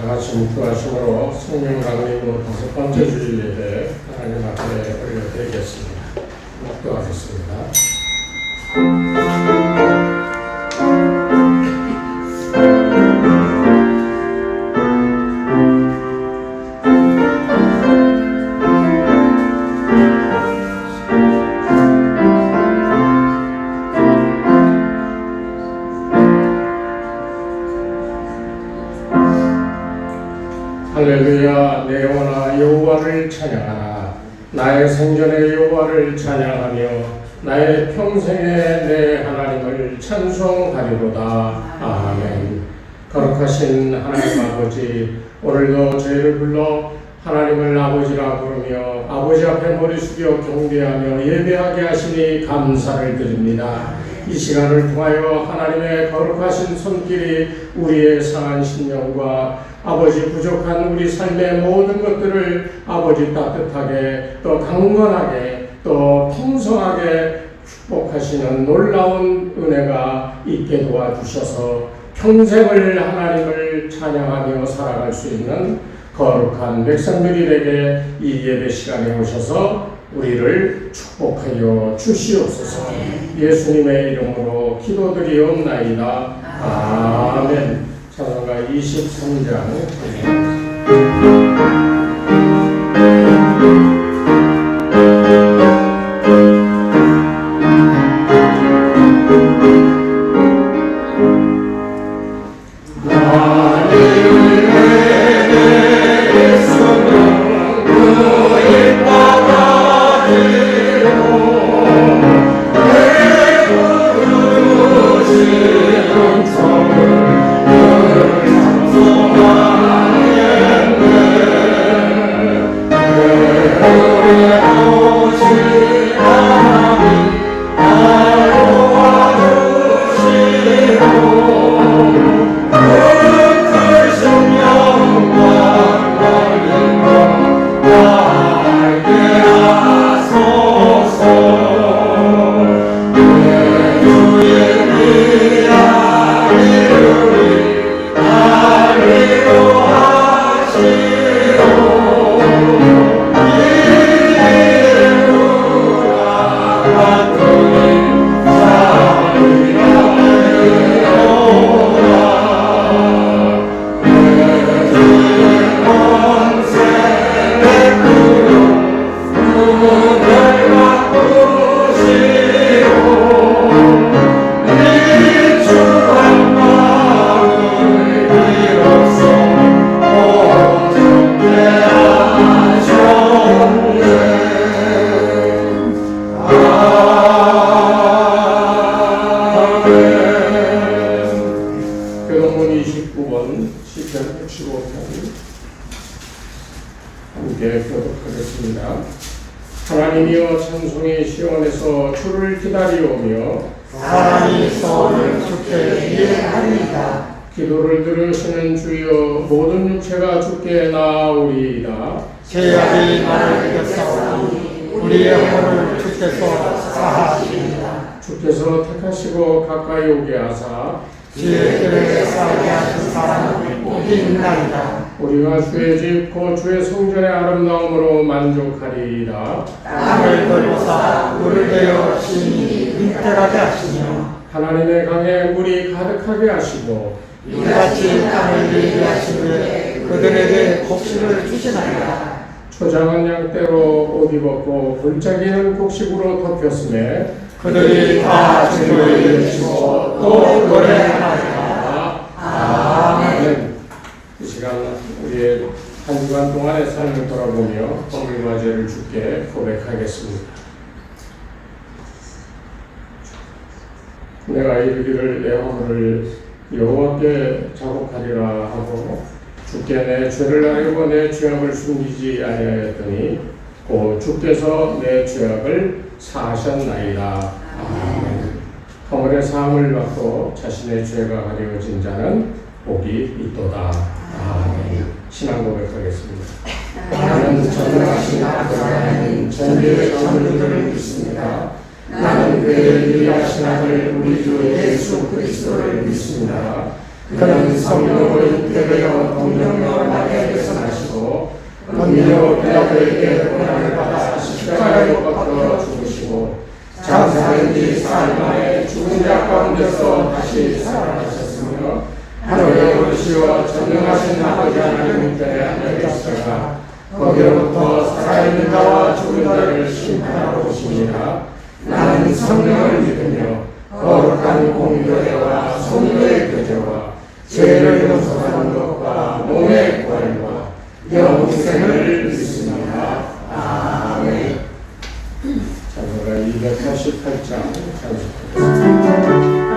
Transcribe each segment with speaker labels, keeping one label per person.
Speaker 1: 다 같이 묵주하심으로 성령 강림으로 5번째 주일 예배 하나님 앞에 올려드리겠습니다. 묵주하겠습니다. 할렐루야. 내 영혼아 여호와를 찬양하라. 나의 생전에 여호와를 찬양하며 나의 평생에 내 하나님을 찬송하리로다. 아멘. 거룩하신 하나님 아버지, 오늘도 저희를 불러 하나님을 아버지라 부르며 아버지 앞에 머리 숙여 경배하며 예배하게 하시니 감사를 드립니다. 이 시간을 통하여 하나님의 거룩하신 손길이 우리의 상한 심령과 아버지 부족한 우리 삶의 모든 것들을 아버지 따뜻하게 또 강건하게 또 풍성하게 축복하시는 놀라운 은혜가 있게 도와주셔서 평생을 하나님을 찬양하며 살아갈 수 있는 거룩한 백성들이 되게 이 예배 시간에 오셔서 우리를 축복하여 주시옵소서. 예수님의 이름으로 기도드리옵나이다. 아멘. 찬송가 23장 하나님이여 찬송의 시온에서 주를 기다리오며
Speaker 2: 사람이 소원을 주께 예하리이다.
Speaker 1: 기도를 들으시는 주여 모든 육체가 주께 나아오리이다.
Speaker 2: 죄악이 나를 격사오니 우리의 혼을 주께서 사하시리이다.
Speaker 1: 주께서 택하시고 가까이 오게 하사
Speaker 2: 주의 뜰에 살게 하신 사람은 복이 있나이다.
Speaker 1: 우리가 주의 집 곧 주의 성전의 아름다움으로 만족하리이다.
Speaker 2: 땅을 돌보사 물을 내어 심히 윈ter하게 하시며
Speaker 1: 하나님의 강에 물이 가득하게 하시고
Speaker 2: 이같이 땅을 예비하시되 그들에게 곡식을 주시나이다.
Speaker 1: 초장은 양떼로 옷 입었고 골짜기는 곡식으로 덮였음에
Speaker 2: 그들이 다 주를 외치고 또 노래하나이다. 아멘.
Speaker 1: 이 시간 우리의 한 주간 동안의 삶을 돌아보며 허물과 죄를 주께 고백하겠습니다. 내가 이르기를 내 허물을 여호와께 자복하리라 하고 주께 내 죄를 알고 내 죄악을 숨기지 아니하였더니 곧 주께서 내 죄악을 사하셨나이다. 아멘. 허물의 사함을 받고 자신의 죄가 가려진 자는 복이 있도다. 아멘. 신앙 고백하겠습니다. 나는 전능하신 하나님 전지의 전능들을 믿습니다. 나는 그의 유일하신 아들 우리 주 예수 그리스도를 믿습니다. 그는 성령으로 잉태되어 동정녀 이로 빌라도에게 고난을 받아 십자가에 못 박혀 죽으시고 장사된 지 사흘 만에 죽은 자 가운데서 다시 살아나셨으며 하늘에 오르시어 전능하신 아버지 하나님 우편에 앉아 계시다가 거기로부터 살아있는 자와 죽은 자를 심판하러 오시니라. 나는 성령을 믿으며 거룩한 공교회와 성도의 교제와 죄를 용서하는 것과 몸의 구원과 영생을 믿습니다. 아멘. 자, 우리 288장 찬송하겠습니다.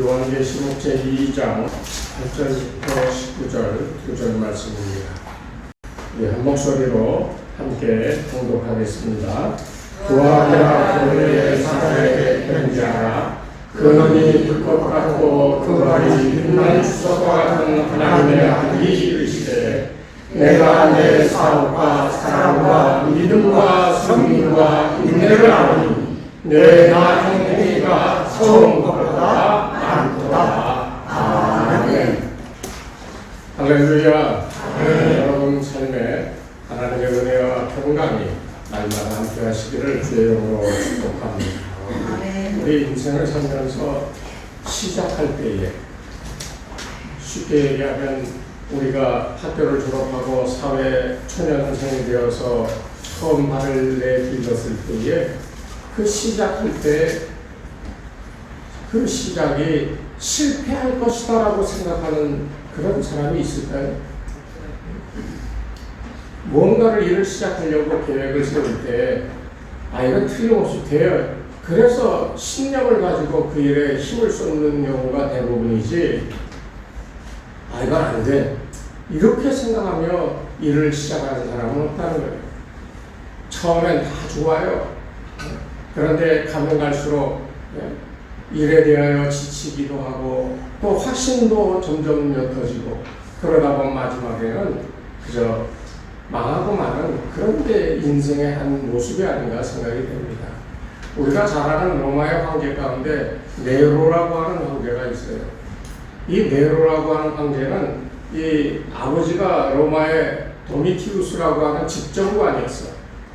Speaker 1: 요한계시록 제2장 8절부터 19절 2절 말씀입니다. 한 목소리로 함께 봉독하겠습니다. 그와 내가 그의 사자에게 편지하라. 그 눈이 불꽃 같고 그 발이 빛나는 주석과 같은 하나님의 아들이 이르시되 내가 내 사업과 사랑과 믿음과 성민과 인내를 아노니 내 형통이가 처음 것보다 많도다. 아멘. 할렐루야. 여러분 삶에 하나님의 은혜와 평강이 날마다 함께 하시기를 주의 이름으로 축복합니다. 우리 인생을 살면서 시작할 때에 쉽게 얘기하면 우리가 학교를 졸업하고 사회 초년생이 되어서 처음 발을 내딛었을 때에 그 시작할 때 그 시작이 실패할 것이다라고 생각하는 그런 사람이 있을까요? 뭔가를 일을 시작하려고 계획을 세울 때 이건 틀림없이 돼요. 그래서 신념을 가지고 그 일에 힘을 쏟는 경우가 대부분이지 이건 안 돼. 이렇게 생각하며 일을 시작하는 사람은 없다는 거예요. 처음엔 다 좋아요. 그런데 가면 갈수록 일에 대하여 지치기도 하고 또 확신도 점점 옅어지고 그러다 보면 마지막에는 그저 망하고 마는 그런 게 인생의 한 모습이 아닌가 생각이 됩니다. 우리가 잘 아는 로마의 황제 가운데 네로라고 하는 황제가 있어요. 이 네로라고 하는 황제는 이 아버지가 로마의 도미티우스라고 하는 집정관이었어.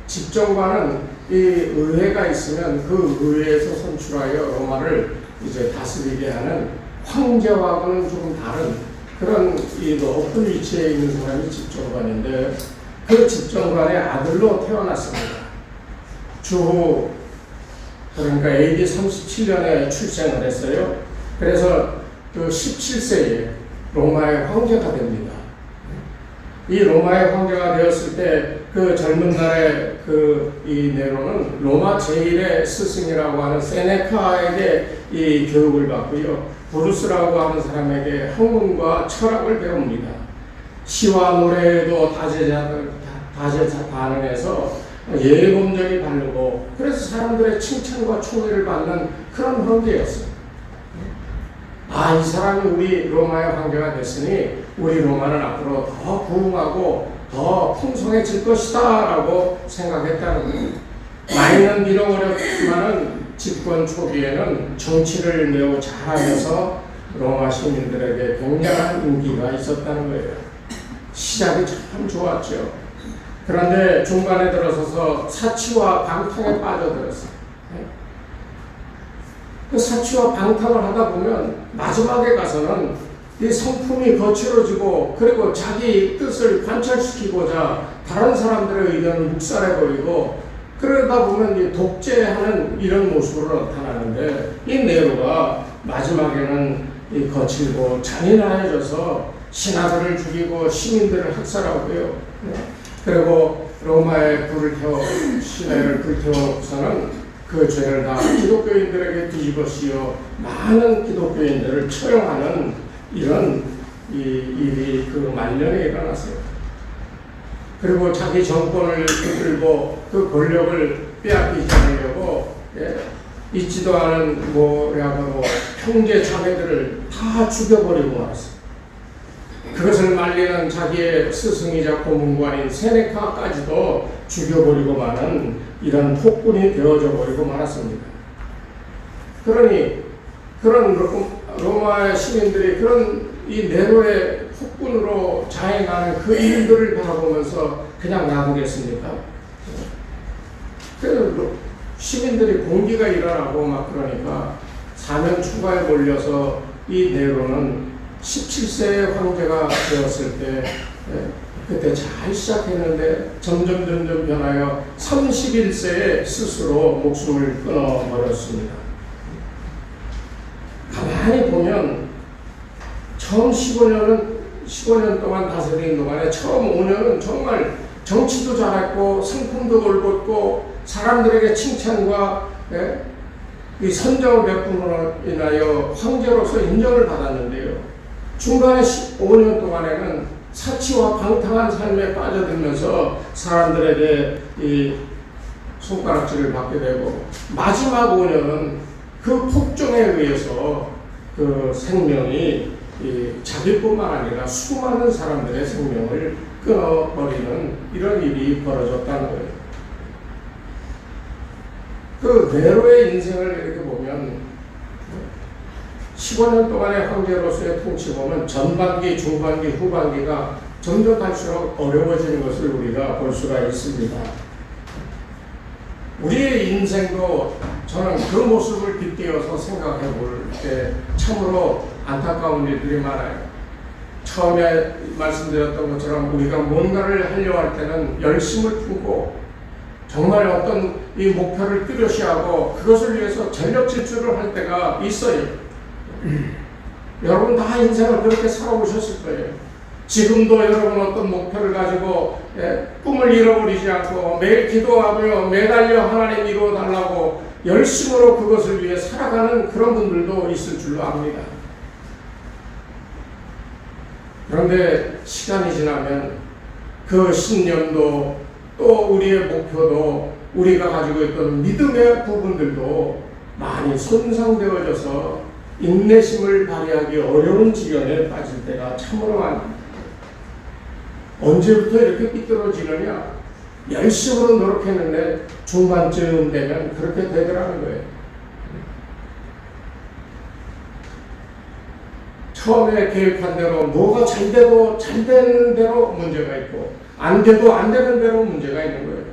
Speaker 1: 집정관은 이 의회가 있으면 그 의회에서 선출하여 로마를 이제 다스리게 하는 황제와는 조금 다른 그런 이 높은 위치에 있는 사람이 집정관인데 그 집정관의 아들로 태어났습니다. 주후 그러니까 AD 37년에 출생을 했어요. 그래서 그 17세에 로마의 황제가 됩니다. 이 로마의 황제가 되었을 때 그 젊은 날에 그 이 네로는 로마 제1의 스승이라고 하는 세네카에게 이 교육을 받고요. 브루스라고 하는 사람에게 학문과 철학을 배웁니다. 시와 노래에도 다재다능해서 예범적이 바르고 그래서 사람들의 칭찬과 총애를 받는 그런 황제였어요. 이 사람이 우리 로마의 황제가 됐으니 우리 로마는 앞으로 더 부흥하고 더 풍성해질 것이다 라고 생각했다는 거예요. 많이는 비록 어렵지만은 집권 초기에는 정치를 매우 잘하면서 로마 시민들에게 굉장한 인기가 있었다는 거예요. 시작이 참 좋았죠. 그런데 중간에 들어서서 사치와 방탕에 빠져들었어요. 그 사치와 방탕을 하다 보면 마지막에 가서는 이 성품이 거칠어지고 그리고 자기 뜻을 관철시키고자 다른 사람들의 의견을 묵살해버리고 그러다 보면 이 독재하는 이런 모습으로 나타나는데 이 네로가 마지막에는 이 거칠고 잔인하여져서 신하들을 죽이고 시민들을 학살하고요. 그리고 로마의 시내를 불태워놓고서는 그 죄를 다 기독교인들에게 뒤집어 씌워 많은 기독교인들을 처형하는 이런 일이 그 말년에 일어났어요. 그리고 자기 정권을 붙들고 그 권력을 빼앗기지 않으려고 있지도 않은 형제 자매들을 다 죽여버리고 말았어요. 그것을 말리는 자기의 스승이자 고문관인 세네카까지도 죽여버리고 마는 이런 폭군이 되어져 버리고 말았습니다. 그러니 그런 로마의 시민들이 그런 이 네로의 폭군으로 자행하는 그 일들을 바라보면서 그냥 놔두겠습니까? 그래서 시민들이 공기가 일어나고 막 그러니까 사면 추가에 몰려서 이 네로는 17세의 황제가 되었을 때 그때 잘 시작했는데 점점 변하여 31세에 스스로 목숨을 끊어버렸습니다. 가만히 보면 처음 15년 동안 다스린 동안에 처음 5년은 정말 정치도 잘했고 상품도 돌봤고 사람들에게 칭찬과 이 선정을 베풀므로 인하여 황제로서 인정을 받았는데요. 중간에 15년 동안에는 사치와 방탕한 삶에 빠져들면서 사람들에게 이 손가락질을 받게 되고 마지막 5년은 그 폭정에 의해서 그 생명이 자기뿐만 아니라 수많은 사람들의 생명을 끊어버리는 이런 일이 벌어졌다는 거예요. 그 네로의 인생을 이렇게 보면 15년 동안의 황제로서의 통치 보면 전반기, 중반기, 후반기가 점점 갈수록 어려워지는 것을 우리가 볼 수가 있습니다. 우리의 인생도 저는 그 모습을 빗대어서 생각해 볼 때 참으로 안타까운 일들이 많아요. 처음에 말씀드렸던 것처럼 우리가 뭔가를 하려고 할 때는 열심을 품고 정말 어떤 이 목표를 뚜렷이하고 그것을 위해서 전력 질주를 할 때가 있어요. 여러분 다 인생을 그렇게 살아오셨을 거예요. 지금도 여러분 어떤 목표를 가지고 꿈을 잃어버리지 않고 매일 기도하며 매달려 하나님 이루어달라고 열심으로 그것을 위해 살아가는 그런 분들도 있을 줄로 압니다. 그런데 시간이 지나면 그 신념도 또 우리의 목표도 우리가 가지고 있던 믿음의 부분들도 많이 손상되어져서 인내심을 발휘하기 어려운 지경에 빠질 때가 참으로 많습니다. 언제부터 이렇게 삐뚤어지느냐? 열심으로 노력했는데 중반쯤 되면 그렇게 되더라는 거예요. 처음에 계획한 대로 뭐가 잘 되고 잘 되는 대로 문제가 있고 안 돼도 안 되는 대로 문제가 있는 거예요.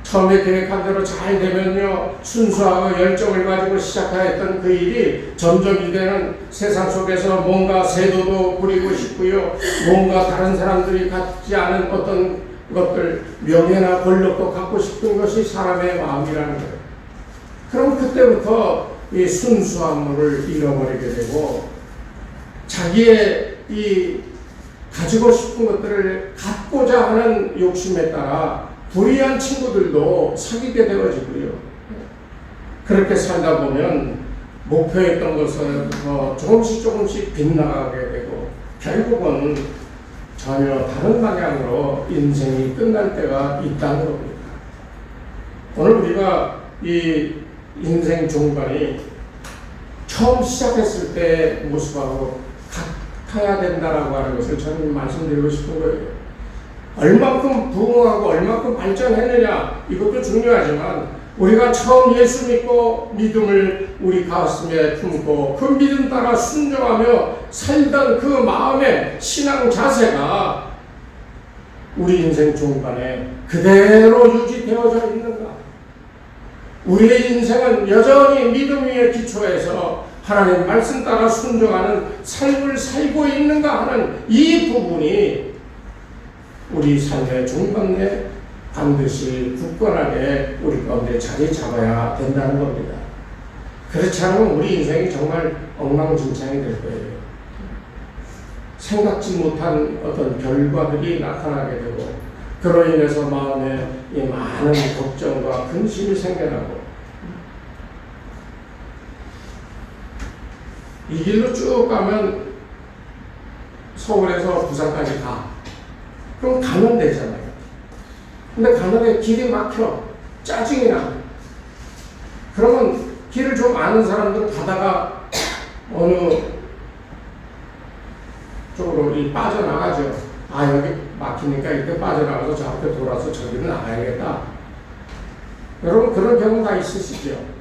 Speaker 1: 처음에 계획한 대로 잘 되면요 순수하고 열정을 가지고 시작하였던 그 일이 점점 이제는 세상 속에서 뭔가 세도도 부리고 싶고요 뭔가 다른 사람들이 갖지 않은 어떤 것들 명예나 권력도 갖고 싶은 것이 사람의 마음이라는 거예요. 그럼 그때부터 이 순수함을 잃어버리게 되고 자기의 이 가지고 싶은 것들을 갖고자 하는 욕심에 따라 불의한 친구들도 사귀게 되어지고요. 그렇게 살다 보면 목표했던 것을 조금씩 빗나가게 되고 결국은 전혀 다른 방향으로 인생이 끝날 때가 있다는 겁니다. 오늘 우리가 이 인생 중반이 처음 시작했을 때 모습하고 같아야 된다라고 하는 것을 저는 말씀드리고 싶은 거예요. 얼마큼 부흥하고 얼마큼 발전했느냐 이것도 중요하지만 우리가 처음 예수 믿고 믿음을 우리 가슴에 품고 그 믿음 따라 순종하며 살던 그 마음의 신앙 자세가 우리 인생 중반에 그대로 유지되어져 있는가? 우리의 인생은 여전히 믿음 위에 기초해서 하나님 말씀 따라 순종하는 삶을 살고 있는가 하는 이 부분이 우리 삶의 중반에 반드시 굳건하게 우리 가운데 자리 잡아야 된다는 겁니다. 그렇지 않으면 우리 인생이 정말 엉망진창이 될 거예요. 생각지 못한 어떤 결과들이 나타나게 되고 그로 인해서 마음에 이 많은 걱정과 근심이 생겨나고 이 길로 쭉 가면 서울에서 부산까지 가. 그럼 가면 되잖아요. 근데 가는데 길이 막혀. 짜증이 나. 그러면 길을 좀 아는 사람들은 가다가 어느 쪽으로 빠져나가죠. 아, 여기 막히니까 이렇게 빠져나가서 저 앞에 돌아서 저기로 나가야겠다. 여러분 그런 경우 다 있으시죠?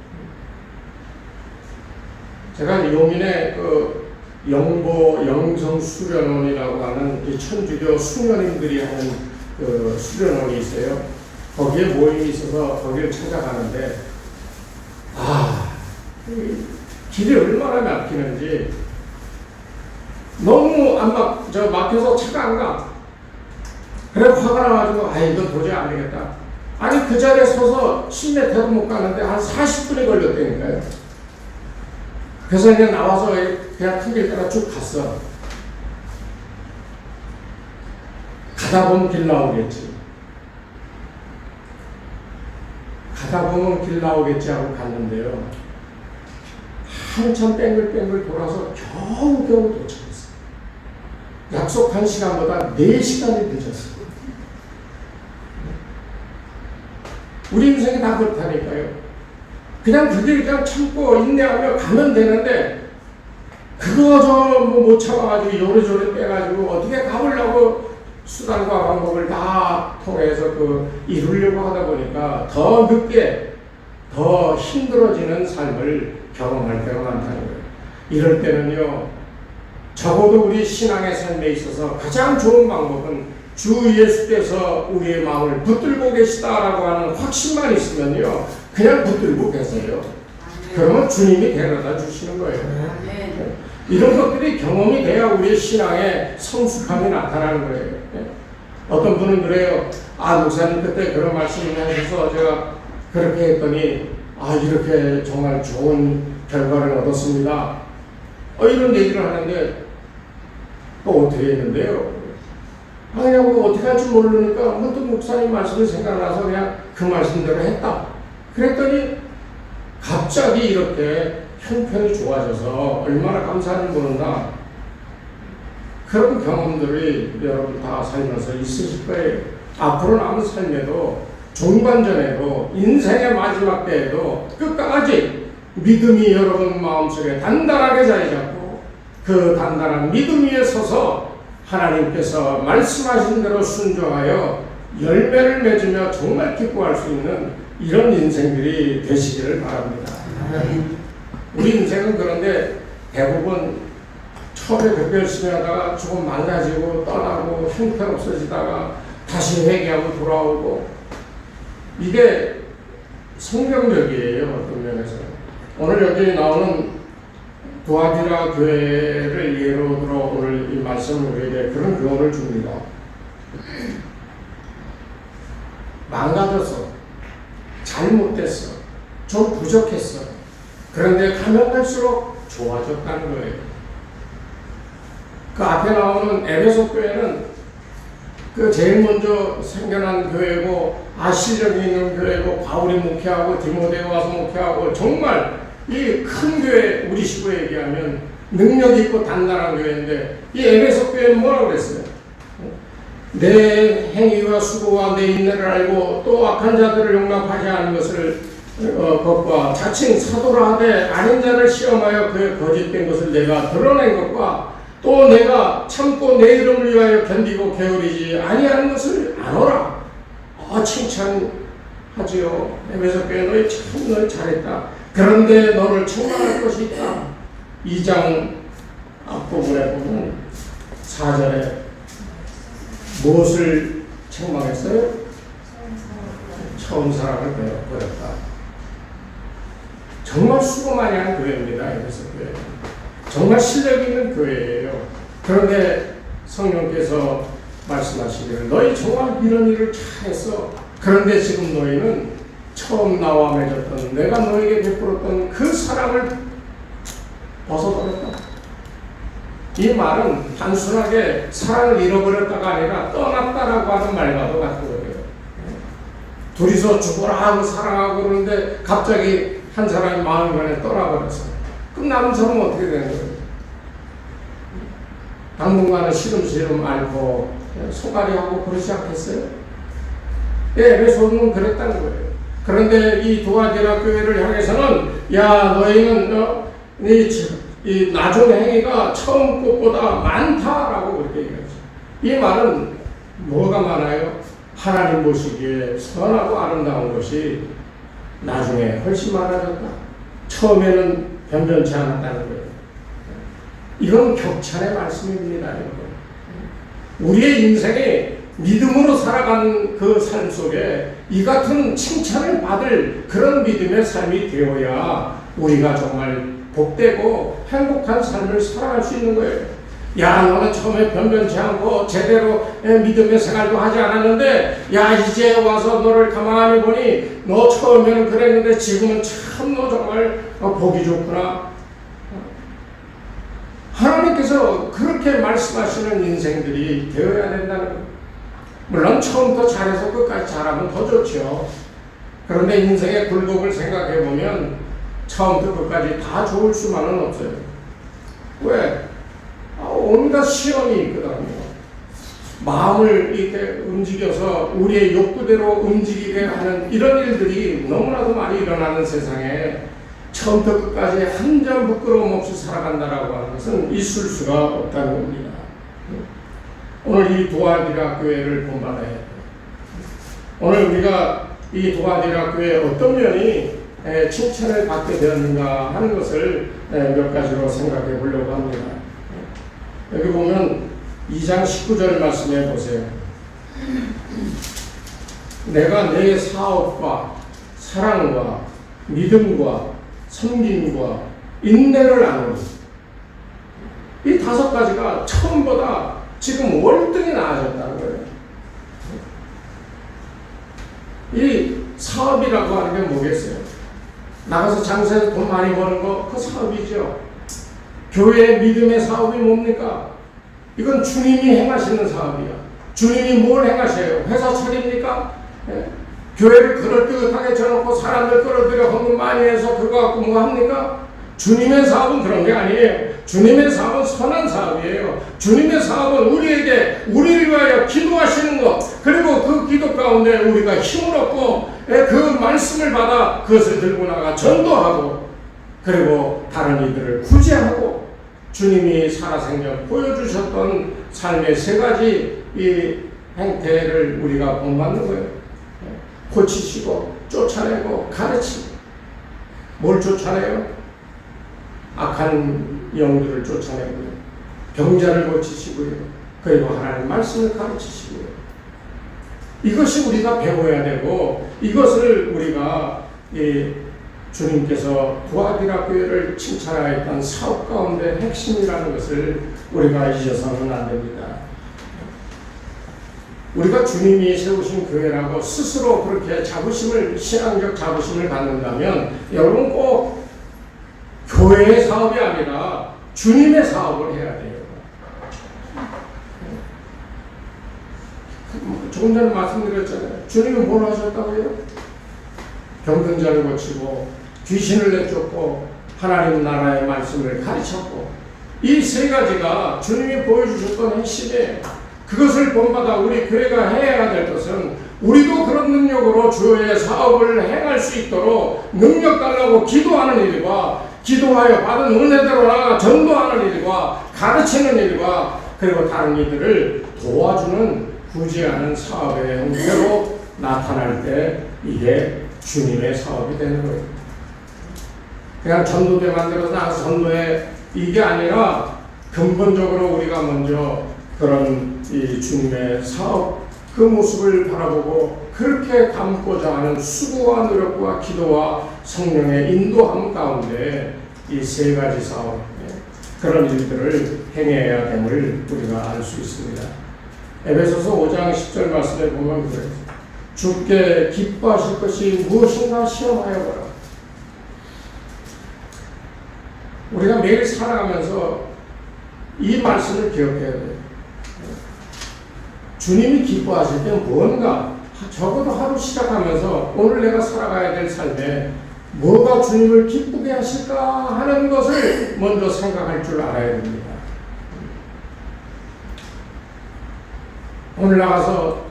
Speaker 1: 제가 용인에 그 영보 영성수련원이라고 하는 이 천주교 수녀님들이 하는 그 수련원이 있어요. 거기에 모임이 있어서 거기를 찾아가는데 길이 얼마나 막히는지 너무 막혀서 차가 안 가. 그래 화가 나가지고 이건 도저히 안 되겠다. 아니 그 자리에 서서 10m도 못 가는데 한 40분이 걸렸다니까요. 그래서 그냥 나와서 그냥 큰 길 따라 쭉 갔어. 가다 보면 길 나오겠지. 가다 보면 길 나오겠지 하고 갔는데요. 한참 뺑글뺑글 돌아서 겨우 도착했어. 약속한 시간보다 4시간이 늦었어. 우리 인생이 다 그렇다니까요. 그냥 그들 그냥 참고 인내하며 가면 되는데 그거 저 못 참아가지고 요래조래 빼가지고 어떻게 가보려고 수단과 방법을 다 통해서 이루려고 하다 보니까 더 늦게 더 힘들어지는 삶을 경험할 때가 많다는 거예요. 이럴 때는요 적어도 우리 신앙의 삶에 있어서 가장 좋은 방법은 주 예수께서 우리의 마음을 붙들고 계시다라고 하는 확신만 있으면요 그냥 붙들고 계세요. 그러면 주님이 데려다 주시는 거예요. 이런 것들이 경험이 돼야 우리의 신앙의 성숙함이 나타나는 거예요. 어떤 분은 그래요. 목사님 그때 그런 말씀을 하셔서 제가 그렇게 했더니 이렇게 정말 좋은 결과를 얻었습니다. 이런 얘기를 하는데 어떻게 했는데요? 그냥 어떻게 할지 모르니까 문득 목사님 말씀이 생각나서 그냥 그 말씀대로 했다. 그랬더니 갑자기 이렇게 형편이 좋아져서 얼마나 감사한지 모른다. 그런 경험들이 여러분 다 살면서 있으실 거예요. 앞으로 남은 삶에도 중반전에도 인생의 마지막 때에도 끝까지 믿음이 여러분 마음속에 단단하게 자리 잡고 그 단단한 믿음 위에 서서 하나님께서 말씀하신 대로 순종하여 열매를 맺으며 정말 기뻐할 수 있는 이런 인생들이 되시기를 바랍니다. 우리 인생은 그런데 대부분 처음에 그렇게 열심히 하다가 조금 망가지고 떠나고 형편없어지다가 다시 회개하고 돌아오고, 이게 성경적이에요. 어떤 면에서 오늘 여기 나오는 두아디라 교회를 예로 들어 오늘 이 말씀을 우리에게 그런 교훈을 줍니다. 망가졌어, 잘못됐어, 좀 부족했어. 그런데 가면 갈수록 좋아졌다는 거예요. 그 앞에 나오는 에베소 교회는 그 제일 먼저 생겨난 교회고, 실력이 있는 교회고, 바울이 목회하고 디모데가 와서 목회하고, 정말 이 큰 교회, 우리 식으로 얘기하면 능력 있고 단단한 교회인데, 이 에베소 교회는 뭐라고 그랬어요? 내 행위와 수고와 내 인내를 알고 또 악한 자들을 용납하지 않은 것을 것과 자칭 사도라 하되 아닌 자를 시험하여 그의 거짓된 것을 내가 드러낸 것과 또 내가 참고 내 이름을 위하여 견디고 게으르지 아니하는 것을 아노라. 칭찬하지요. 에베소 교회 너희 참 너희 잘했다. 그런데 너를 책망할 것이 있다. 2장 앞부분에 보면 4절에 무엇을 책망했어요? 처음 사랑을 버렸다. 정말 수고 많이 한 교회입니다. 에베소 교회. 정말 실력 있는 교회예요. 그런데 성령께서 말씀하시기를 너희 정말 이런 일을 잘했어. 그런데 지금 너희는 처음 나와 맺었던 내가 너에게 베풀었던 그 사랑을 벗어버렸다. 이 말은 단순하게 사랑을 잃어버렸다가 아니라 떠났다라고 하는 말과도 같은 거예요. 둘이서 죽어라 하고 사랑하고 그러는데 갑자기 한 사람이 마음간에 떠나버렸어. 그럼 남은 사람은 어떻게 되는 거예요? 당분간은 시름시름 앓고 소갈이하고 그러지 않겠어요? 에베소는 그랬다는 거예요. 그런데 이 두아디라 교회를 향해서는 야 너희는 이 나중 행위가 처음 것보다 많다라고 그렇게 얘기하죠. 이 말은 뭐가 많아요? 하나님 보시기에 선하고 아름다운 것이 나중에 훨씬 많아졌다. 처음에는 변변치 않았다는 거예요. 이건 격찬의 말씀입니다. 여러분. 우리의 인생에 믿음으로 살아가는 그 삶 속에 이 같은 칭찬을 받을 그런 믿음의 삶이 되어야 우리가 정말 복되고 행복한 삶을 살아갈 수 있는 거예요. 야 너는 처음에 변변치 않고 제대로 믿음의 생활도 하지 않았는데 야 이제 와서 너를 가만히 보니 너 처음에는 그랬는데 지금은 참 너 정말 복이 좋구나. 하나님께서 그렇게 말씀하시는 인생들이 되어야 된다는 거예요. 물론 처음부터 잘해서 끝까지 잘하면 더 좋죠. 그런데 인생의 굴곡을 생각해 보면 처음부터 끝까지 다 좋을 수만은 없어요. 왜? 온갖 시험이 있거든요. 마음을 이렇게 움직여서 우리의 욕구대로 움직이게 하는 이런 일들이 너무나도 많이 일어나는 세상에 처음부터 끝까지 한 점 부끄러움 없이 살아간다라고 하는 것은 있을 수가 없다는 겁니다. 오늘 이 두아디라 교회를 본받아야 돼요. 오늘 우리가 이 두아디라 교회의 어떤 면이 칭찬을 받게 되었는가 하는 것을 몇 가지로 생각해 보려고 합니다. 여기 보면 2장 19절 말씀해 보세요. 내가 내 사업과 사랑과 믿음과 섬김과 인내를 아노니. 이 5가지가 처음보다 지금 월등히 나아졌다는 거예요. 이 사업이라고 하는 게 뭐겠어요? 나가서 장사해서 돈 많이 버는 거, 그 사업이죠. 교회의 믿음의 사업이 뭡니까? 이건 주님이 행하시는 사업이야. 주님이 뭘 행하셔요? 회사 차립니까? 교회를 그럴듯하게 쳐놓고 사람들 끌어들여 헌금 많이 해서 그거 갖고 뭐 합니까? 주님의 사업은 그런 게 아니에요. 주님의 사업은 선한 사업이에요. 주님의 사업은 우리에게 우리를 위하여 기도하시는 것, 그리고 그 기도 가운데 우리가 힘을 얻고 그 말씀을 받아 그것을 들고 나가 전도하고, 그리고 다른 이들을 구제하고, 주님이 살아생전 보여주셨던 삶의 3가지 이 행태를 우리가 본받는 거예요. 고치시고 쫓아내고 가르치고. 뭘 쫓아내요? 악한 영들을 쫓아내고요. 병자를 고치시고요. 그리고 하나님 말씀을 가르치시고요. 이것이 우리가 배워야 되고, 이것을 우리가 주님께서 부하디라 교회를 칭찬하였던 사업 가운데 핵심이라는 것을 우리가 잊어서는 안 됩니다. 우리가 주님이 세우신 교회라고 스스로 그렇게 신앙적 자부심을 갖는다면, 여러분 꼭 교회의 사업이 아니라 주님의 사업을 해야 돼요. 조금 전에 말씀드렸잖아요. 주님이 뭘 하셨다고요? 병든 자를 고치고 귀신을 내쫓고 하나님 나라의 말씀을 가르쳤고, 이 세 가지가 주님이 보여주셨던 핵심이에요. 그것을 본받아 우리 교회가 해야 될 것은, 우리도 그런 능력으로 주의 사업을 행할 수 있도록 능력 달라고 기도하는 일과, 기도하여 받은 은혜대로 나아가 전도하는 일과, 가르치는 일과, 그리고 다른 이들을 도와주는 구제하는 사업의 형태로 나타날 때 이게 주님의 사업이 되는 거예요. 그냥 전도대 만들어서 나가서 전도해, 이게 아니라 근본적으로 우리가 먼저 그런 이 주님의 사업, 그 모습을 바라보고 그렇게 담고자 하는 수고와 노력과 기도와 성령의 인도함 가운데 이 세 가지 사업, 그런 일들을 행해야 됨을 우리가 알 수 있습니다. 에베소서 5장 10절 말씀에 보면 그래요. 주께 기뻐하실 것이 무엇인가 시험하여 보라. 우리가 매일 살아가면서 이 말씀을 기억해야 돼요. 주님이 기뻐하실 때 뭔가, 적어도 하루 시작하면서 오늘 내가 살아가야 될 삶에 뭐가 주님을 기쁘게 하실까 하는 것을 먼저 생각할 줄 알아야 됩니다. 오늘 나가서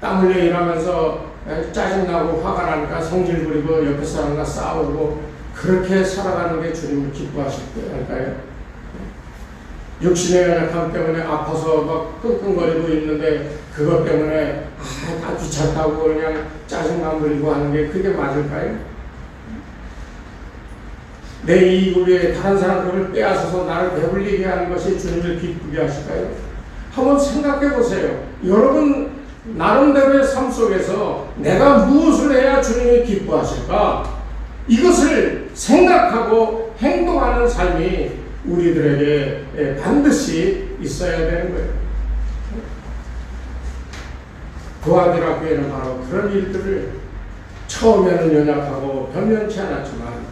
Speaker 1: 땀 흘려 일하면서 짜증나고 화가 나니까 성질 부리고 옆에 사람과 싸우고 그렇게 살아가는 게 주님을 기뻐하실 거예요. 육신의 연약함 때문에 아파서 막 끙끙거리고 있는데 그것 때문에 다 귀찮다고 그냥 짜증만 부리고 하는 게 그게 맞을까요? 내 이익을 위해 다른 사람 그걸 빼앗아서 나를 배불리게 하는 것이 주님을 기쁘게 하실까요? 한번 생각해 보세요. 여러분 나름대로의 삶 속에서 내가 무엇을 해야 주님이 기뻐하실까? 이것을 생각하고 행동하는 삶이 우리들에게 반드시 있어야 되는 거예요. 부하디라 교회는 바로 그런 일들을 처음에는 연약하고 변변치 않았지만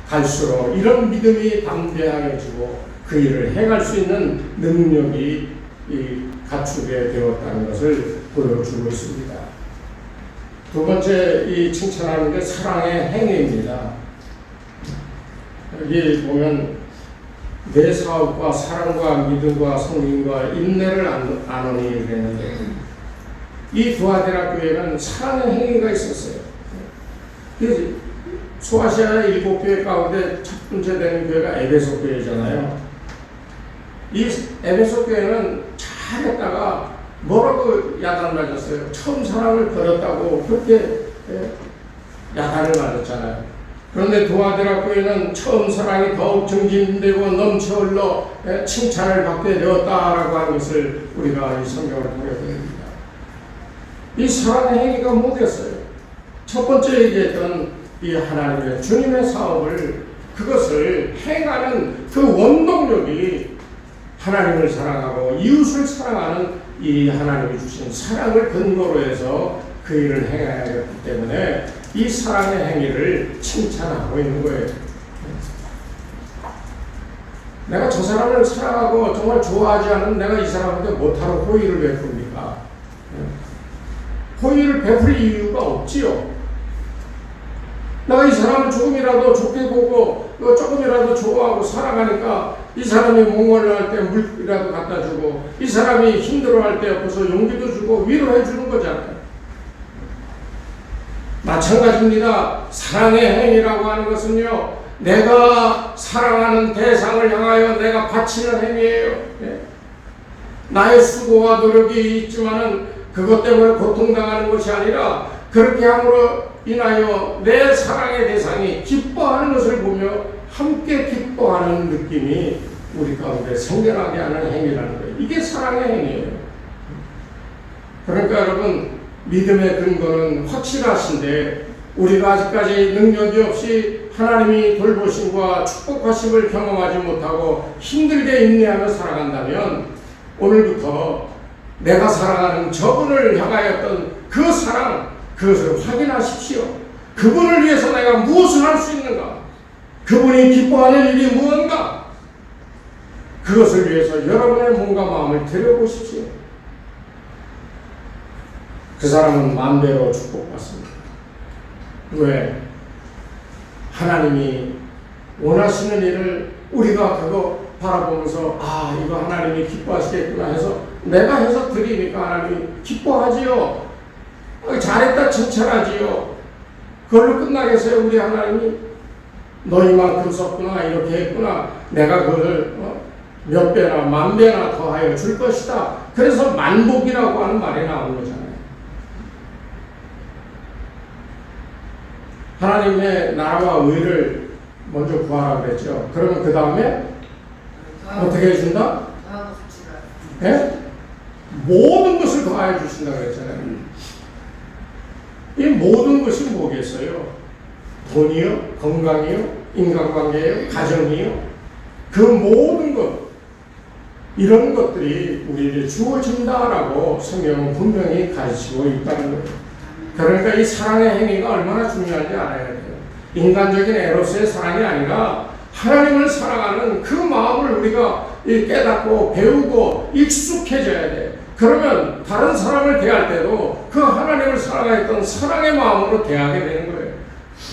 Speaker 1: 갈수록 이런 믿음이 담대해지고 그 일을 행할 수 있는 능력이 갖추게 되었다는 것을 보여주고 있습니다. 두 번째 이 칭찬하는 게 사랑의 행위입니다. 여기 보면 내 사업과 사랑과 믿음과 성령과 인내를 아노니 이랬는데, 이 부하디라 교회는 사랑의 행위가 있었어요. 소아시아 7교회 가운데 첫 번째 되는 교회가 에베소 교회잖아요. 이 에베소 교회는 잘했다가 뭐라고 야단을 맞았어요? 처음 사랑을 버렸다고 그렇게 야단을 맞았잖아요. 그런데 부하디라 교회는 처음 사랑이 더욱 증진되고 넘쳐 흘러 칭찬을 받게 되었다라고 하는 것을 우리가 이 성경을 보게 됩니다. 이 사랑의 행위가 뭐겠어요? 첫 번째 얘기했던 이 하나님의 주님의 사업을, 그것을 행하는 그 원동력이 하나님을 사랑하고 이웃을 사랑하는 이 하나님이 주신 사랑을 근거로 해서 그 일을 행해야 되기 때문에 이 사랑의 행위를 칭찬하고 있는 거예요. 내가 저 사람을 사랑하고 정말 좋아하지 않으면 내가 이 사람한테 못하러 호의를 베풉니까? 호의를 베풀 이유가 없지요. 내가 이 사람을 조금이라도 좋게 보고 조금이라도 좋아하고 사랑하니까 이 사람이 목말라 할 때 물이라도 갖다 주고, 이 사람이 힘들어할 때 옆에서 용기도 주고 위로해 주는 거잖아요. 마찬가지입니다. 사랑의 행위라고 하는 것은요, 내가 사랑하는 대상을 향하여 내가 바치는 행위예요. 나의 수고와 노력이 있지만은 그것 때문에 고통당하는 것이 아니라 그렇게 함으로 인하여 내 사랑의 대상이 기뻐하는 것을 보며 함께 기뻐하는 느낌이 우리 가운데 생겨나게 하는 행위라는 거예요. 이게 사랑의 행위예요. 그러니까 여러분, 믿음의 근거는 확실하신데 우리가 아직까지 능력이 없이 하나님이 돌보심과 축복하심을 경험하지 못하고 힘들게 인내하며 살아간다면 오늘부터 내가 사랑하는 저분을 향하였던 그 사랑, 그것을 확인하십시오. 그분을 위해서 내가 무엇을 할 수 있는가? 그분이 기뻐하는 일이 무언가? 그것을 위해서 여러분의 몸과 마음을 들여보십시오. 그 사람은 마음대로 축복받습니다. 왜? 하나님이 원하시는 일을 우리가 그거 바라보면서 이거 하나님이 기뻐하시겠구나 해서 내가 해서 드리니까 하나님이 기뻐하지요. 잘했다 칭찬하지요. 그걸로 끝나겠어요? 우리 하나님이 너희만큼 썼구나, 이렇게 했구나, 내가 그걸 몇 배나 만 배나 더하여 줄 것이다. 그래서 만복이라고 하는 말이 나온 거잖아요. 하나님의 나라와 의를 먼저 구하라 그랬죠. 그러면 그 다음에 어떻게 해준다? 네? 모든 것을 더하여 주신다 그랬잖아요. 이 모든 것이 뭐겠어요? 돈이요? 건강이요? 인간관계요? 가정이요? 그 모든 것, 이런 것들이 우리에게 주어진다라고 성경은 분명히 가르치고 있다는 거예요. 그러니까 이 사랑의 행위가 얼마나 중요한지 알아야 돼요. 인간적인 에로스의 사랑이 아니라 하나님을 사랑하는 그 마음을 우리가 깨닫고 배우고 익숙해져야 돼. 그러면 다른 사람을 대할 때도 그 하나님을 사랑했던 사랑의 마음으로 대하게 되는 거예요.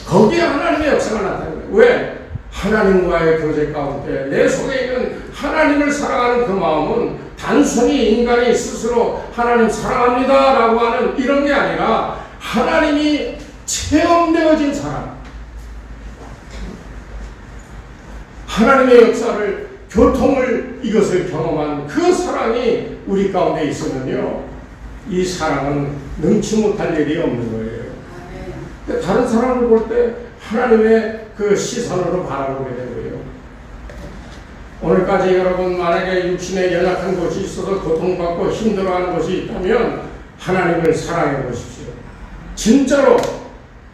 Speaker 1: 거기에 하나님의 역사가 나타나는 거예요. 왜? 하나님과의 교제 가운데 내 속에 있는 하나님을 사랑하는 그 마음은 단순히 인간이 스스로 하나님 사랑합니다 라고 하는 이런 게 아니라 하나님이 체험되어진 사랑, 하나님의 역사를, 교통을, 이것을 경험한 그 사랑이 우리 가운데 있으면요, 이 사랑은 능치 못할 일이 없는 거예요. 근데 다른 사람을 볼 때 하나님의 그 시선으로 바라보게 되고요. 오늘까지 여러분 만약에 육신에 연약한 것이 있어서 고통받고 힘들어하는 것이 있다면 하나님을 사랑해 보십시오. 진짜로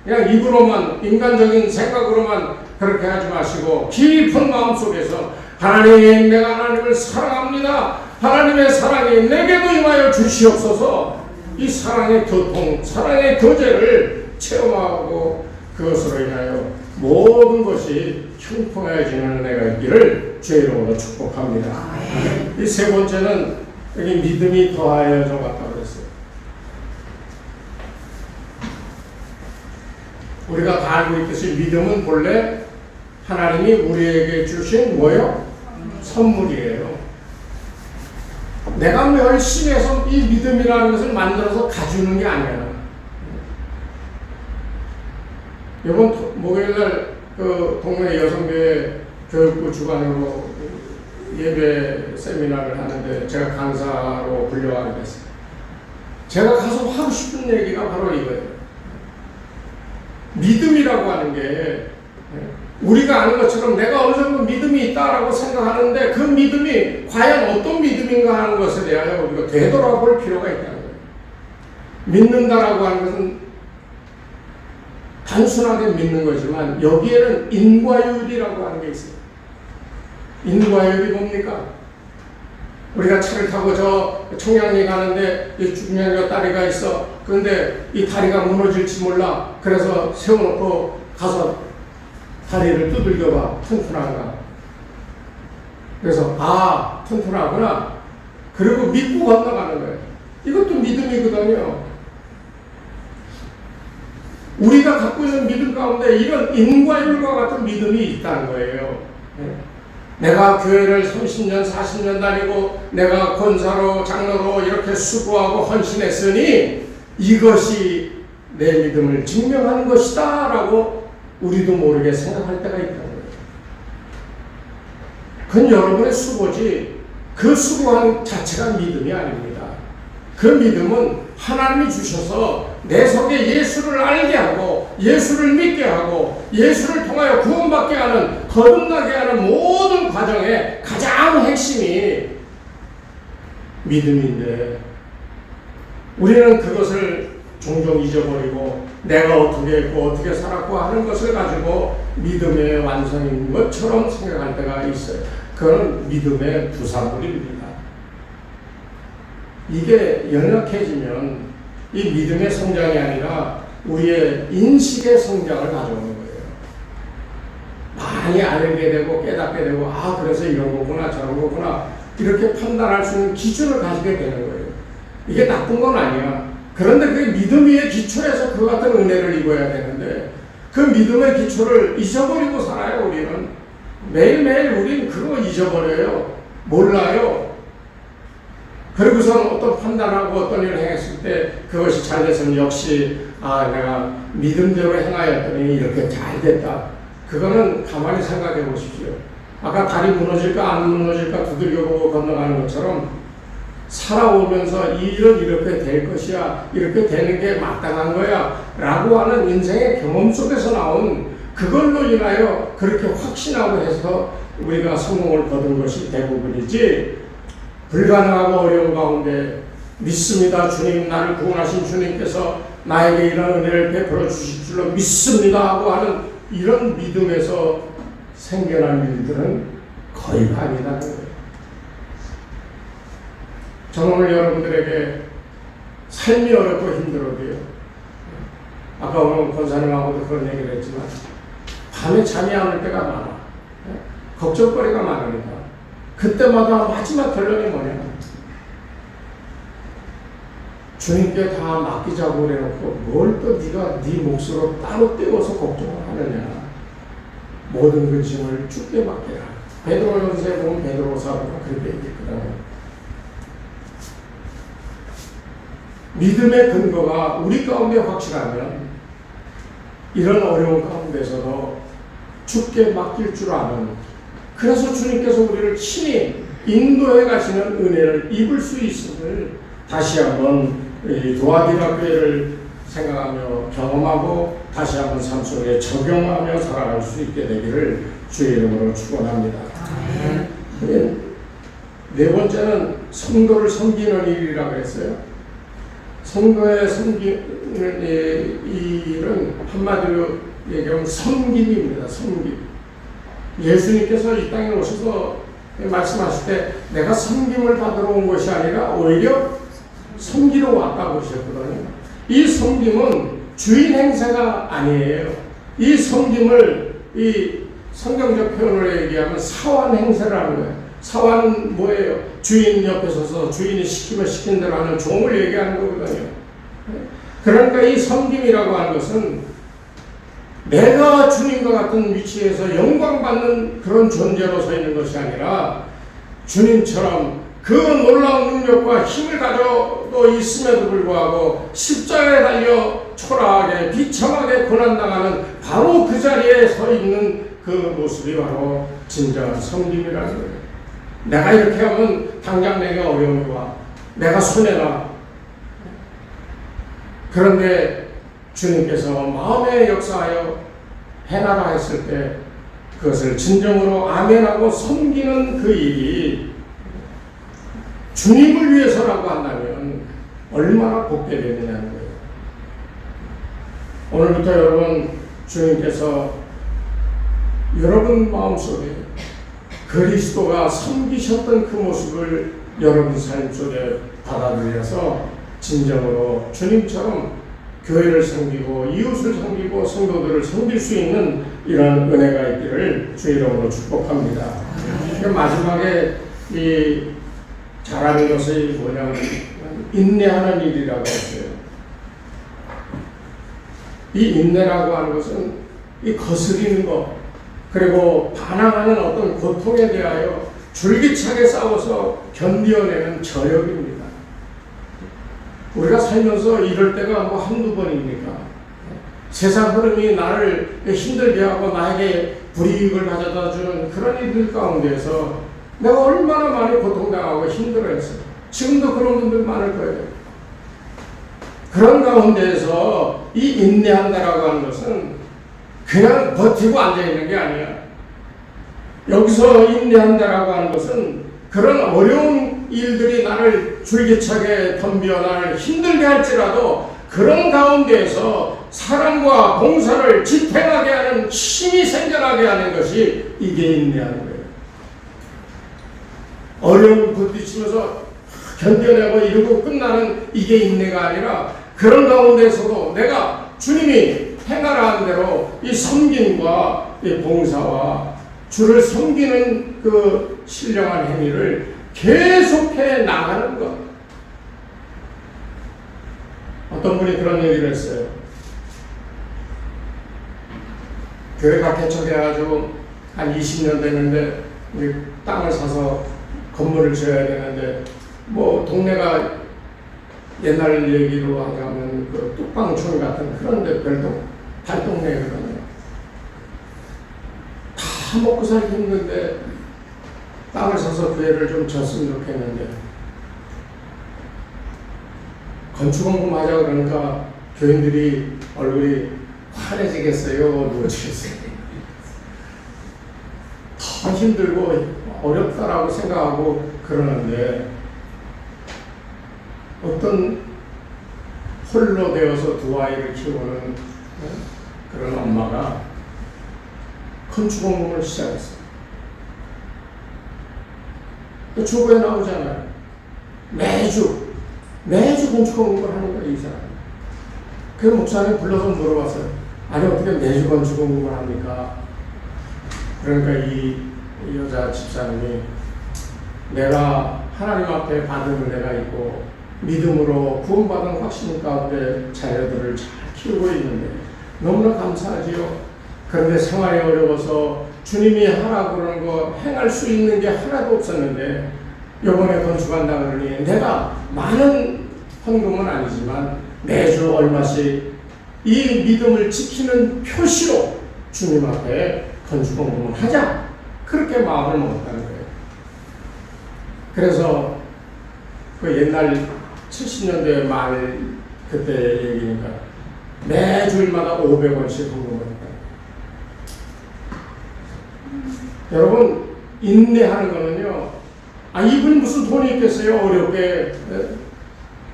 Speaker 1: 그냥 입으로만, 인간적인 생각으로만 그렇게 하지 마시고 깊은 마음속에서 하나님, 내가 하나님을 사랑합니다. 하나님의 사랑이 내게도 임하여 주시옵소서. 이 사랑의 교통, 사랑의 교제를 체험하고 그것으로 인하여 모든 것이 형통해지는 은혜가 있기를 주의 이름으로 축복합니다. 이 세 번째는 여기 믿음이 더하여져 갔다고 그랬어요. 우리가 다 알고 있듯이 믿음은 본래 하나님이 우리에게 주신 뭐예요? 선물이에요. 내가 열심히 해서 이 믿음이라는 것을 만들어서 가주는 게 아니야. 이번 목요일날 그 동네 여성교회 교육부 주관으로 예배 세미나를 하는데 제가 강사로 불려가게 됐어요. 제가 가서 하고 싶은 얘기가 바로 이거예요. 믿음이라고 하는 게 우리가 아는 것처럼 내가 어느 정도 믿음이 있다라고 생각하는데 그 믿음이 과연 어떤 믿음인가 하는 것에 대하여 우리가 되돌아볼 필요가 있다는 거예요. 믿는다라고 하는 것은 단순하게 믿는 거지만 여기에는 인과율이라고 하는 게 있어요. 인과율이 뭡니까? 우리가 차를 타고 저 청량리 가는데 이 중량여 다리가 있어. 그런데 이 다리가 무너질지 몰라. 그래서 세워놓고 가서 다리를 두들겨봐. 튼튼한가? 그래서 튼튼하구나. 그리고 믿고 건너가는 거예요. 이것도 믿음이거든요. 우리가 갖고 있는 믿음 가운데 이런 인과율과 같은 믿음이 있다는 거예요. 내가 교회를 30년, 40년 다니고 내가 권사로, 장로로 이렇게 수고하고 헌신했으니 이것이 내 믿음을 증명하는 것이다 라고 우리도 모르게 생각할 때가 있다는 거예요. 그건 여러분의 수고지 그 수고한 자체가 믿음이 아닙니다. 그 믿음은 하나님이 주셔서 내 속에 예수를 알게 하고 예수를 믿게 하고 예수를 통하여 구원받게 하는 거듭나게 하는 모든 과정의 가장 핵심이 믿음인데 우리는 그것을 종종 잊어버리고 내가 어떻게 했고 어떻게 살았고 하는 것을 가지고 믿음의 완성인 것처럼 생각할 때가 있어요. 그건 믿음의 부산물입니다. 이게 연약해지면 이 믿음의 성장이 아니라 우리의 인식의 성장을 가져오는 거예요. 많이 알게 되고 깨닫게 되고 그래서 이런 거구나 저런 거구나 이렇게 판단할 수 있는 기준을 가지게 되는 거예요. 이게 나쁜 건 아니야. 그런데 그 믿음 위에 기초해서 그 같은 은혜를 입어야 되는데 그 믿음의 기초를 잊어버리고 살아요. 우리는 매일매일 우리는 그거 잊어버려요. 몰라요. 그리고선 어떤 판단하고 어떤 일을 행했을 때 그것이 잘 됐으면 역시 내가 믿음대로 행하였더니 이렇게 잘 됐다. 그거는 가만히 생각해 보십시오. 아까 다리 무너질까 안 무너질까 두들겨보고 건너가는 것처럼 살아오면서 이렇게 될 것이야, 이렇게 되는 게 마땅한 거야 라고 하는 인생의 경험 속에서 나온 그걸로 인하여 그렇게 확신하고 해서 우리가 성공을 거둔 것이 대부분이지, 불가능하고 어려운 가운데 믿습니다. 주님, 나를 구원하신 주님께서 나에게 이런 은혜를 베풀어 주실 줄로 믿습니다 하고 하는 이런 믿음에서 생겨난 일들은 거의 아니라는 거예요. 저는 오늘 여러분들에게 삶이 어렵고 힘들어도요, 아까 오늘 권사님하고도 그런 얘기를 했지만 밤에 잠이 안 올 때가 많아. 걱정거리가 많으니까 그때마다 마지막 결론이 뭐냐, 주님께 다 맡기자고 그래놓고 뭘 또 네가 네 몫으로 따로 떼어서 걱정을 하느냐. 모든 근심을 주께 맡겨라. 베드로전서에 보면 베드로 사도가 그렇게 얘기했거든요. 믿음의 근거가 우리 가운데 확실하면 이런 어려운 가운데서도 주께 맡길 줄 아는, 그래서 주님께서 우리를 친히 인도해 가시는 은혜를 입을 수 있음을 다시 한번 도아디라 교회를 생각하며 경험하고 다시 한번 삶 속에 적용하며 살아갈 수 있게 되기를 주의 이름으로 축원합니다. 네 번째는 성도를 섬기는 일이라고 했어요. 성도의 섬기는 일은 한마디로 얘기하면 섬김입니다. 섬김. 예수님께서 이 땅에 오셔서 말씀하실 때 내가 섬김을 받으러 온 것이 아니라 오히려 섬기러 왔다고 하셨거든요. 이 섬김은 주인 행세가 아니에요. 이 섬김을 이 성경적 표현으로 얘기하면 사원 행세라는 거예요. 사원은 뭐예요? 주인 옆에 서서 주인이 시키면 시킨 대로 하는 종을 얘기하는 거거든요. 그러니까 이 섬김이라고 하는 것은 내가 주님과 같은 위치에서 영광받는 그런 존재로 서 있는 것이 아니라 주님처럼 그 놀라운 능력과 힘을 가지고 있음에도 불구하고 십자가에 달려 초라하게 비참하게 고난당하는 바로 그 자리에 서 있는 그 모습이 바로 진정한 섬김이라는 거예요. 내가 이렇게 하면 당장 내가 어려움이 와, 내가 손해나. 그런데 주님께서 마음에 역사하여 해나라 했을 때 그것을 진정으로 아멘하고 섬기는 그 일이 주님을 위해서라고 한다면 얼마나 복되게 되느냐는 거예요. 오늘부터 여러분, 주님께서 여러분 마음속에 그리스도가 섬기셨던 그 모습을 여러분 삶 속에 받아들여서 진정으로 주님처럼 교회를 섬기고 이웃을 섬기고 성도들을 섬길 수 있는 이런 은혜가 있기를 주의 이름으로 축복합니다. 마지막에 이 잘하는 것이 뭐냐면 인내하는 일이라고 했어요. 이 인내라고 하는 것은 이 거스리는 것, 그리고 반항하는 어떤 고통에 대하여 줄기차게 싸워서 견뎌내는 저력입니다. 우리가 살면서 이럴 때가 뭐 한두 번입니까? 세상 흐름이 나를 힘들게 하고 나에게 불이익을 가져다 주는 그런 일들 가운데서 내가 얼마나 많이 고통당하고 힘들어했어요. 지금도 그런 분들 많을 거예요. 그런 가운데에서 이 인내한다라고 하는 것은 그냥 버티고 앉아있는 게 아니야. 여기서 인내한다라고 하는 것은 그런 어려운 일들이 나를 줄기차게 덤비어 나를 힘들게 할지라도 그런 가운데에서 사랑과 봉사를 지탱하게 하는 힘이 생겨나게 하는 것이 이게 인내하는 거예요. 어려움을 부딪히면서 견뎌내고 이루고 끝나는 이게 인내가 아니라 그런 가운데서도 내가 주님이 행하라 한 대로 이 섬김과 이 봉사와 주를 섬기는 그 신령한 행위를 계속해 나가는 것. 어떤 분이 그런 얘기를 했어요. 교회가 개척해가지고 한 20년 됐는데 우리 땅을 사서 건물을 지어야 되는데 뭐 동네가 옛날 얘기로 하자면 그 뚝방촌 같은 그런데 별도 달동네거든요. 다 먹고 살기 힘든데 땅을 사서 교회를 좀 졌으면 좋겠는데 건축원금 하자 그러니까 교인들이 얼굴이 환해지겠어요? 누워지겠어요? 더 힘들고 어렵다라고 생각하고 그러는데 어떤 홀로 되어서 두 아이를 키우는 그런 엄마가 건축원금을 시작했어요. 주보에 나오잖아요. 매주 건축원금을 하는 거예요, 이 사람. 그 목사님 불러서 물어봤어요. 아니 어떻게 매주 건축원금을 합니까? 그러니까 이 여자 집사님이 내가 하나님 앞에 받은 은혜가 있고 믿음으로 구원받은 확신 가운데 자녀들을 잘 키우고 있는데 너무나 감사하지요. 그런데 생활이 어려워서 주님이 하라고 그러는 거 행할 수 있는 게 하나도 없었는데 이번에 건축한다 그러니 내가 많은 헌금은 아니지만 매주 얼마씩 이 믿음을 지키는 표시로 주님 앞에 건축헌금을 하자. 그렇게 마음을 먹었다는 거예요. 그래서 그 옛날 70년대 말 그때 얘기니까 매주일마다 500원씩 헌금을 했다. 여러분 인내하는 거는요. 이분이 무슨 돈이 있겠어요? 어렵게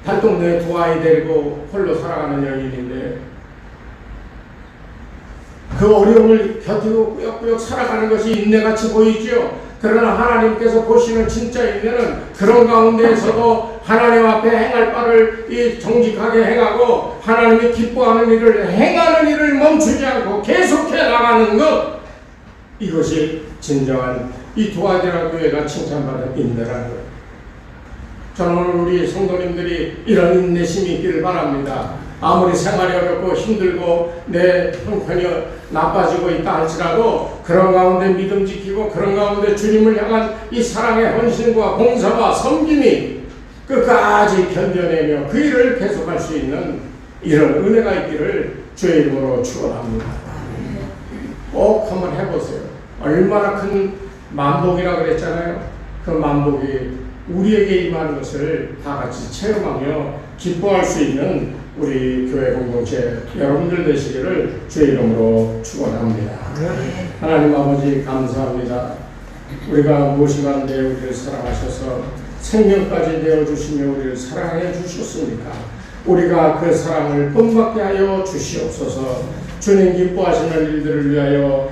Speaker 1: 달동네 두 아이 데리고 홀로 살아가는 여인인데 그 어려움을 견디고 꾸역꾸역 살아가는 것이 인내같이 보이죠. 그러나 하나님께서 보시는 진짜 인내는 그런 가운데에서도 하나님 앞에 행할 바를 이 정직하게 행하고 하나님이 기뻐하는 일을 행하는 일을 멈추지 않고 계속해 나가는 것, 이것이 진정한 이 도아디라 교회가 칭찬받은 인내라는 거예요. 저는 오늘 우리 성도님들이 이런 인내심이 있기를 바랍니다. 아무리 생활이 어렵고 힘들고 내 형편이 나빠지고 있다 할지라도 그런 가운데 믿음 지키고 그런 가운데 주님을 향한 이 사랑의 헌신과 봉사와 섬김이 끝까지 견뎌내며 그 일을 계속할 수 있는 이런 은혜가 있기를 주의 이름으로 축원합니다. 꼭 한번 해보세요. 얼마나 큰 만복이라 그랬잖아요. 그 만복이 우리에게 임하는 것을 다 같이 체험하며 기뻐할 수 있는 우리 교회 공동체 여러분들 되시기를 주의 이름으로 축원합니다. 하나님 아버지 감사합니다. 우리가 무엇이 가운데 우리를 사랑하셔서 생명까지 내어주시며 우리를 사랑해 주셨습니까? 우리가 그 사랑을 뽐받게 하여 주시옵소서. 주님 기뻐하시는 일들을 위하여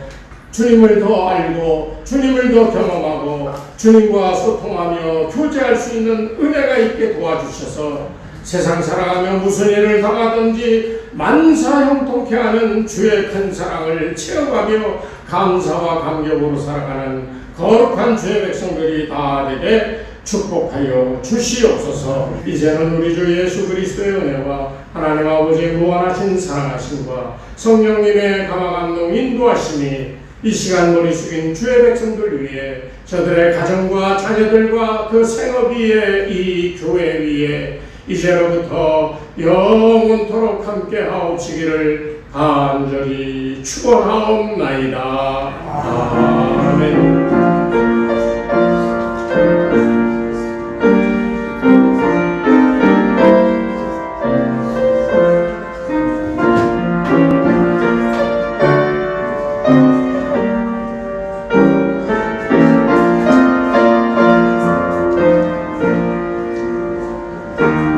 Speaker 1: 주님을 더 알고 주님을 더 경험하고 주님과 소통하며 교제할 수 있는 은혜가 있게 도와주셔서 세상 살아가며 무슨 일을 당하든지 만사형통케 하는 주의 큰 사랑을 체험하며 감사와 감격으로 살아가는 거룩한 주의 백성들이 다 되게 축복하여 주시옵소서. 이제는 우리 주 예수 그리스도의 은혜와 하나님 아버지의 무한하신 사랑하심과 성령님의 감화감동 인도하심이 이 시간 머리 숙인 주의 백성들 위해 저들의 가정과 자녀들과 그 생업 위에 이 교회 위에 이제로부터 영원토록 함께 하옵시기를 간절히 축원하옵나이다. 아멘. 네.